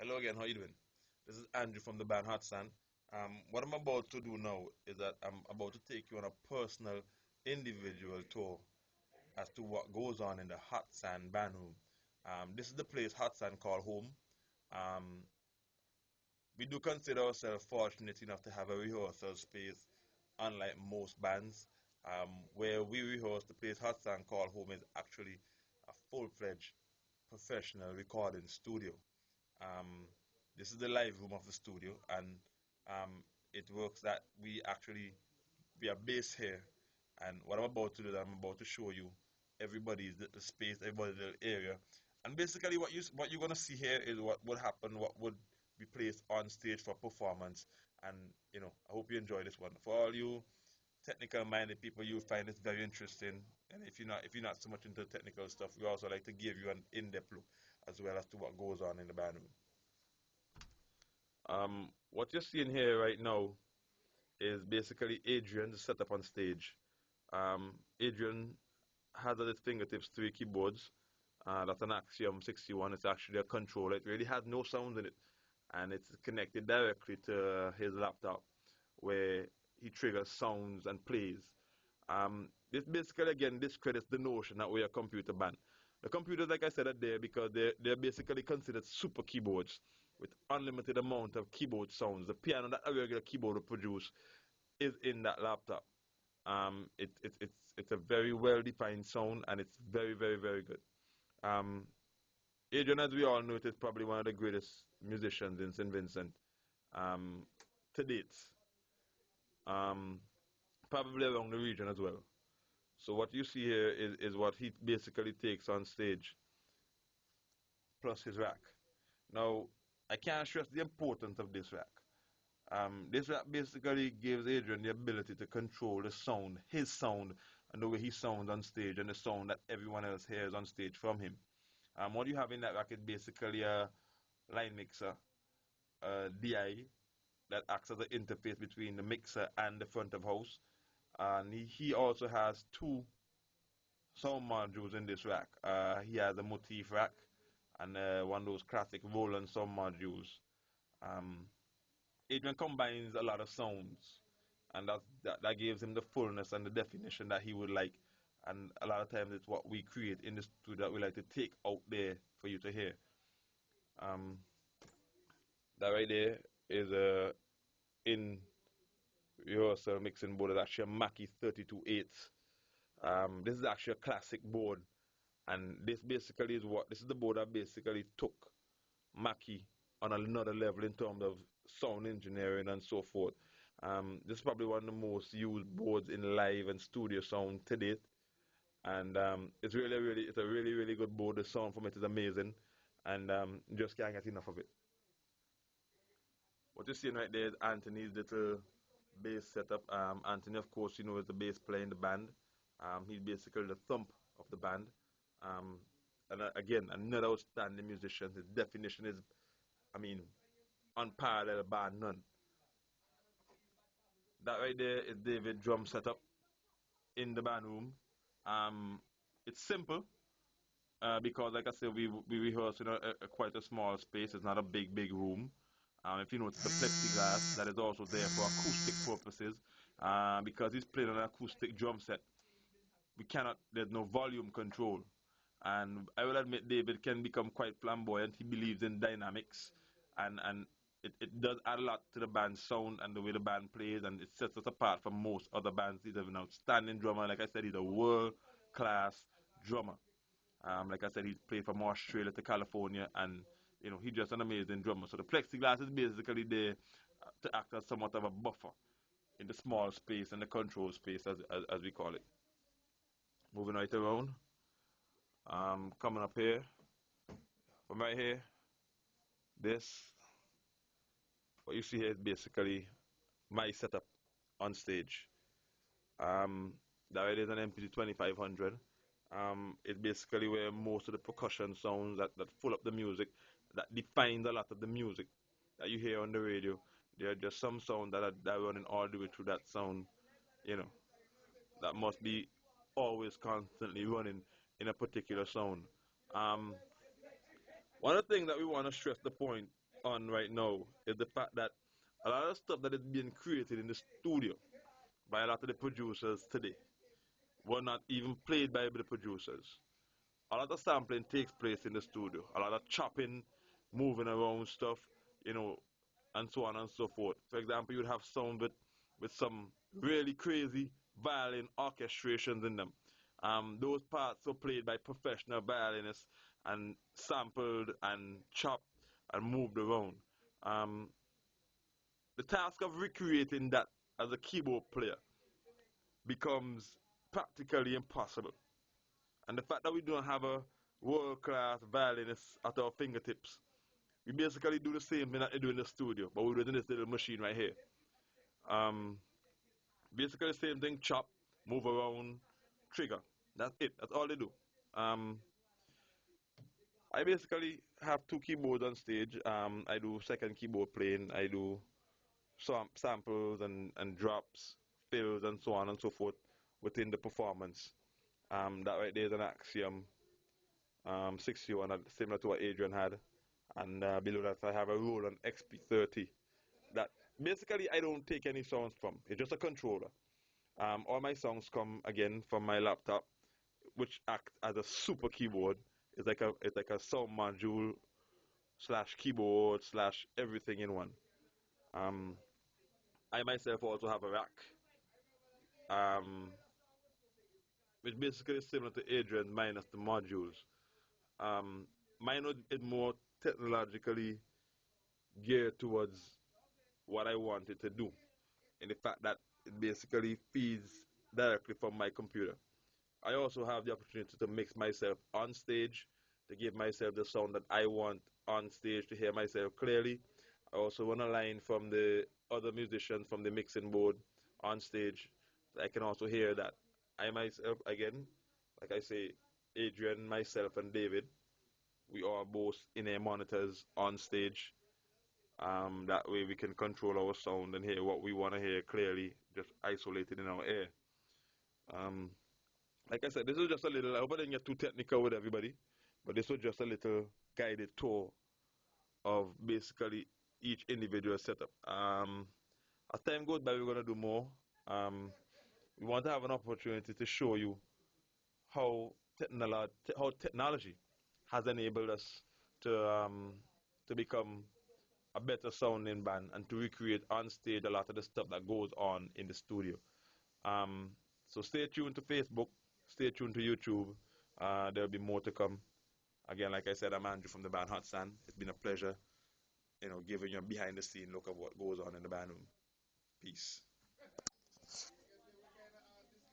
Hello again, how you doing? This is Andrew from the band Hottsand. What I'm about to do now is that I'm about to take you on a personal, individual tour as to what goes on in the Hottsand band room. This is the place Hottsand call home. Um, we do consider ourselves fortunate enough to have a rehearsal space, unlike most bands. Where we rehearse, the place Hottsand call home is actually a full-fledged professional recording studio. Um, this is the live room of the studio, and um, it works that we are based here. And what I'm about to do, that I'm about to show you everybody's little space, everybody's little area, and basically what you're gonna see here is what would happen, what would be placed on stage for performance. And I hope you enjoy this one. For all you technical-minded people, you'll find this very interesting. And if you're not so much into technical stuff, we also like to give you an in-depth look as well as to what goes on in the band room. What you're seeing here right now is basically Adrian's setup on stage. Adrian has at his fingertips three keyboards. That's an Axiom 61. It's actually a controller. It really has no sound in it, and it's connected directly to his laptop, where he triggers sounds and plays. This basically again discredits the notion that we're a computer band. The computers, like I said, are there because they're basically considered super keyboards with unlimited amount of keyboard sounds. The piano that a regular keyboard would produce is in that laptop. It's a very well defined sound, and it's very, very, very good. Um, Adrian, as we all know, is probably one of the greatest musicians in St. Vincent um, to date. Um, Probably around the region as well. So what you see here is what he basically takes on stage, plus his rack. Now, I can't stress the importance of this rack. This rack basically gives Adrian the ability to control the sound, his sound, and the way he sounds on stage, and the sound that everyone else hears on stage from him. What you have in that rack is basically a line mixer, a DI, that acts as an interface between the mixer and the front of house. And he also has two sound modules in this rack. He has a motif rack and one of those classic Roland sound modules. Um, Adrian combines a lot of sounds, and that gives him the fullness and the definition that he would like. And a lot of times it's what we create in the studio that we like to take out there for you to hear. Um, that right there is a in rehearsal mixing board. It's actually a Mackie 32/8. This is actually a classic board, and this is the board that basically took Mackie on another level in terms of sound engineering and so forth. This is probably one of the most used boards in live and studio sound to date, and it's a really, really good board. The sound from it is amazing, and just can't get enough of it. What you're seeing right there is Anthony's little bass setup. Anthony, of course, is the bass player in the band. He's basically the thump of the band. Um, and again, another outstanding musician. His definition is, I mean, unparalleled bar none. That right there is David drum setup in the band room. Um, it's simple because, like I said, we rehearse in quite a small space. It's not a big room. If you notice the plexiglass, that is also there for acoustic purposes because he's playing on an acoustic drum set. There's no volume control. And I will admit David can become quite flamboyant. He believes in dynamics, and it does add a lot to the band's sound and the way the band plays, and it sets us apart from most other bands. He's an outstanding drummer. Like I said, he's a world-class drummer. Like I said, he's played from Australia to California, and he's just an amazing drummer. So the plexiglass is basically there to act as somewhat of a buffer in the small space and the control space, as we call it. Moving right around, coming up here, from right here, this, what you see here is basically my setup on stage. Um, that is an MPC 2500. It's basically where most of the percussion sounds that fill up the music, that defines a lot of the music that you hear on the radio. There are just some sound that are running all the way through that sound, you know, that must be always constantly running in a particular sound. Um, One of the things that we want to stress the point on right now is the fact that a lot of stuff that is being created in the studio by a lot of the producers today were not even played by the producers. A lot of sampling takes place in the studio. A lot of chopping, moving around stuff, you know, and so on and so forth. For example, you'd have sound with some really crazy violin orchestrations in them. Those parts were played by professional violinists and sampled and chopped and moved around. Um, the task of recreating that as a keyboard player becomes practically impossible. And the fact that we don't have a world class violinist at our fingertips, we basically do the same thing that they do in the studio, but we do it in this little machine right here. Um, basically the same thing, chop, move around, trigger. That's it. That's all they do. Um, I basically have two keyboards on stage. I do second keyboard playing. I do some samples and drops, fills, and so on and so forth within the performance. That right there is an Axiom 61, similar to what Adrian had. And below that, I have a Roland XP30 that basically I don't take any sounds from. It's just a controller. All my songs come again from my laptop, which acts as a super keyboard. It's like a sound module slash keyboard slash everything in one. Um, I myself also have a rack, um, which basically is similar to Adrian minus the modules. Um, Mine is more technologically geared towards what I want it to do, in the fact that it basically feeds directly from my computer. I also have the opportunity to mix myself on stage, to give myself the sound that I want on stage, to hear myself clearly. I also want a line from the other musicians from the mixing board on stage. I can also hear that I myself, again, like I say, Adrian, myself, and David, we are both in our monitors on stage. That way we can control our sound and hear what we want to hear clearly, just isolated in our ear. Um, like I said, this was just a little, I hope I didn't get too technical with everybody, but this was just a little guided tour of basically each individual setup. As time goes by, we're going to do more. Um, we want to have an opportunity to show you how, how technology has enabled us to become a better sounding band and to recreate on stage a lot of the stuff that goes on in the studio. Um, so stay tuned to Facebook, stay tuned to YouTube. There'll be more to come. Again, like I said, I'm Andrew from the band Hottsand. It's been a pleasure, giving you a behind the scene look of what goes on in the band room. Peace.